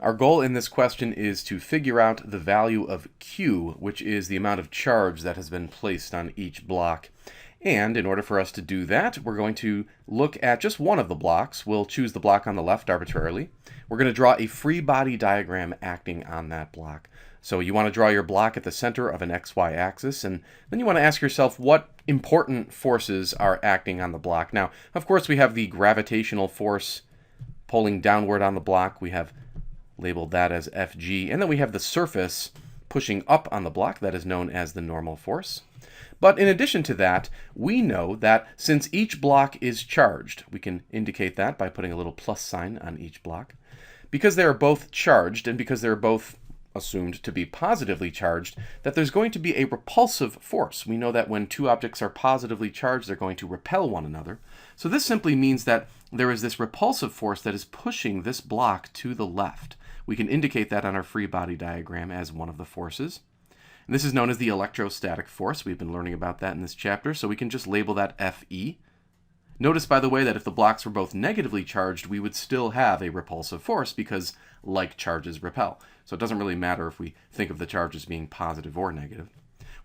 Our goal in this question is to figure out the value of Q, which is the amount of charge that has been placed on each block. And in order for us to do that, we're going to look at just one of the blocks. We'll choose the block on the left arbitrarily. We're going to draw a free body diagram acting on that block. So you want to draw your block at the center of an XY axis, and then you want to ask yourself what important forces are acting on the block. Now, of course, we have the gravitational force pulling downward on the block. We have labeled that as Fg, and then we have the surface pushing up on the block. That is known as the normal force. But in addition to that, we know that since each block is charged, we can indicate that by putting a little plus sign on each block. Because they are both charged, and because they're both assumed to be positively charged, that there's going to be a repulsive force. We know that when two objects are positively charged, they're going to repel one another. So this simply means that there is this repulsive force that is pushing this block to the left. We can indicate that on our free body diagram as one of the forces. And this is known as the electrostatic force. We've been learning about that in this chapter, so we can just label that Fe. Notice, by the way, that if the blocks were both negatively charged, we would still have a repulsive force because like charges repel. So it doesn't really matter if we think of the charges being positive or negative.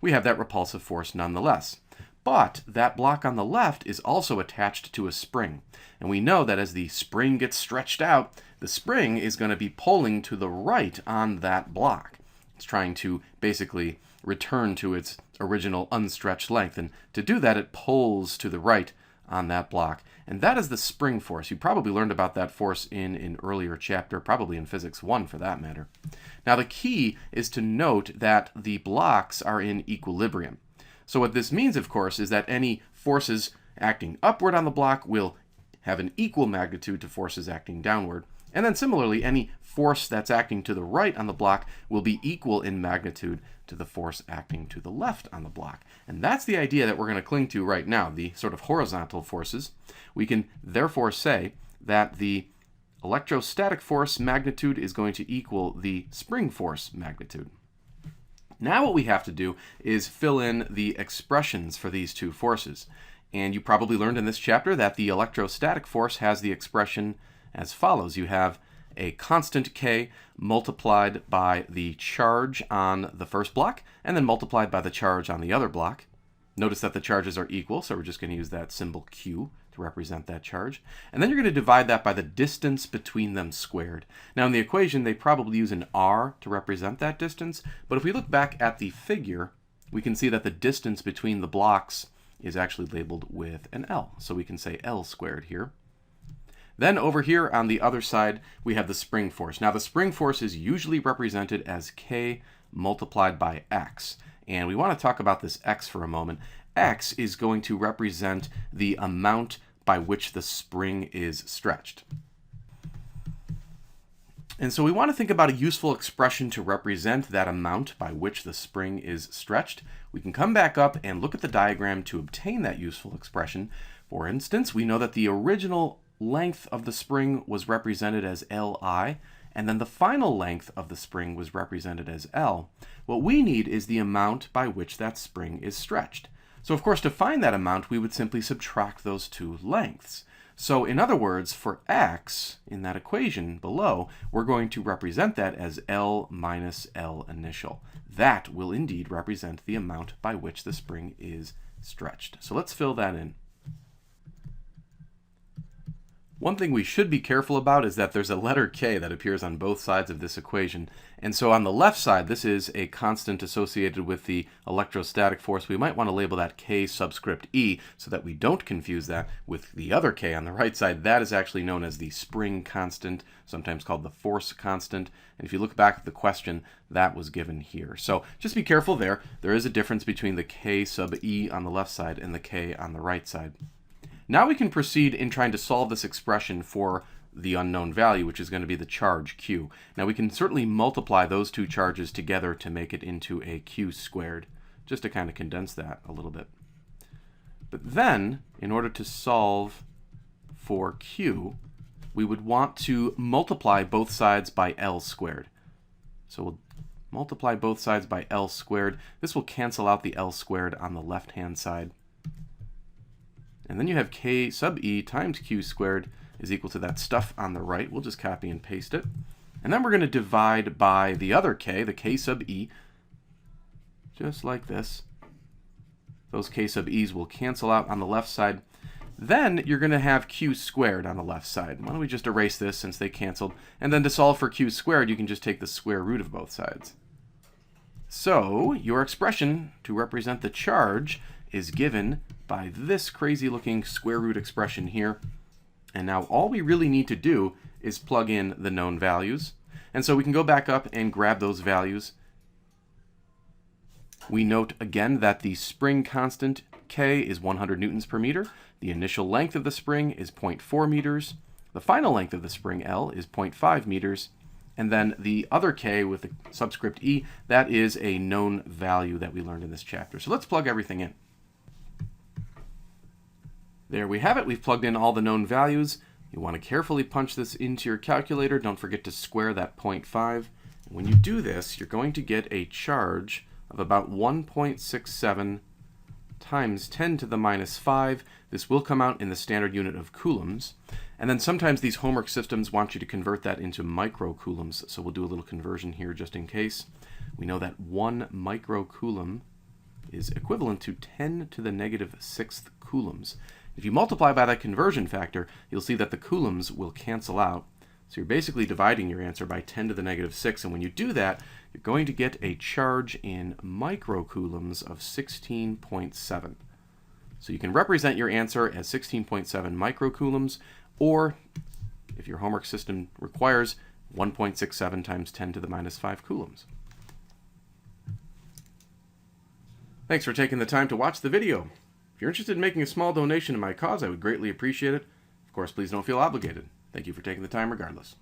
We have that repulsive force nonetheless. But that block on the left is also attached to a spring. And we know that as the spring gets stretched out, the spring is going to be pulling to the right on that block. It's trying to basically return to its original unstretched length. And to do that, it pulls to the right on that block. And that is the spring force. You probably learned about that force in an earlier chapter, probably in Physics 1 for that matter. Now the key is to note that the blocks are in equilibrium. So what this means, of course, is that any forces acting upward on the block will have an equal magnitude to forces acting downward. And then similarly, any force that's acting to the right on the block will be equal in magnitude to the force acting to the left on the block. And that's the idea that we're going to cling to right now, the sort of horizontal forces. We can therefore say that the electrostatic force magnitude is going to equal the spring force magnitude. Now what we have to do is fill in the expressions for these two forces. And you probably learned in this chapter that the electrostatic force has the expression as follows. You have a constant K multiplied by the charge on the first block, and then multiplied by the charge on the other block. Notice that the charges are equal, so we're just going to use that symbol Q to represent that charge. And then you're going to divide that by the distance between them squared. Now in the equation, they probably use an R to represent that distance, but if we look back at the figure, we can see that the distance between the blocks is actually labeled with an L. So we can say L squared here. Then over here on the other side, we have the spring force. Now the spring force is usually represented as K multiplied by X. And we want to talk about this X for a moment. X is going to represent the amount by which the spring is stretched. And so we want to think about a useful expression to represent that amount by which the spring is stretched. We can come back up and look at the diagram to obtain that useful expression. For instance, we know that the original length of the spring was represented as Li, and then the final length of the spring was represented as L. What we need is the amount by which that spring is stretched. So of course, to find that amount, we would simply subtract those two lengths. So in other words, for x in that equation below, we're going to represent that as L minus L initial. That will indeed represent the amount by which the spring is stretched. So let's fill that in. One thing we should be careful about is that there's a letter K that appears on both sides of this equation. And so on the left side, this is a constant associated with the electrostatic force. We might want to label that K subscript E so that we don't confuse that with the other K on the right side. That is actually known as the spring constant, sometimes called the force constant. And if you look back at the question, that was given here. So just be careful there. There is a difference between the K sub E on the left side and the K on the right side. Now we can proceed in trying to solve this expression for the unknown value, which is going to be the charge Q. Now we can certainly multiply those two charges together to make it into a Q squared, just to kind of condense that a little bit. But then, in order to solve for Q, we would want to multiply both sides by L squared. So we'll multiply both sides by L squared. This will cancel out the L squared on the left-hand side. And then you have K sub E times Q squared is equal to that stuff on the right. We'll just copy and paste it. And then we're going to divide by the other k, the k sub e, just like this. Those k sub e's will cancel out on the left side. Then you're going to have q squared on the left side. Why don't we just erase this since they canceled? And then to solve for q squared, you can just take the square root of both sides. So your expression to represent the charge is given by this crazy looking square root expression here. And now all we really need to do is plug in the known values. And so we can go back up and grab those values. We note again that the spring constant K is 100 newtons per meter. The initial length of the spring is 0.4 meters. The final length of the spring L is 0.5 meters. And then the other K with the subscript E, that is a known value that we learned in this chapter. So let's plug everything in. There we have it. We've plugged in all the known values. You want to carefully punch this into your calculator. Don't forget to square that 0.5. When you do this, you're going to get a charge of about 1.67 times 10 to the minus 5. This will come out in the standard unit of coulombs. And then sometimes these homework systems want you to convert that into microcoulombs. So we'll do a little conversion here just in case. We know that 1 microcoulomb is equivalent to 10 to the negative 6th coulombs. If you multiply by that conversion factor, you'll see that the coulombs will cancel out. So you're basically dividing your answer by 10 to the negative 6. And when you do that, you're going to get a charge in microcoulombs of 16.7. So you can represent your answer as 16.7 microcoulombs, or if your homework system requires, 1.67 times 10 to the minus 5 coulombs. Thanks for taking the time to watch the video. If you're interested in making a small donation to my cause, I would greatly appreciate it. Of course, please don't feel obligated. Thank you for taking the time regardless.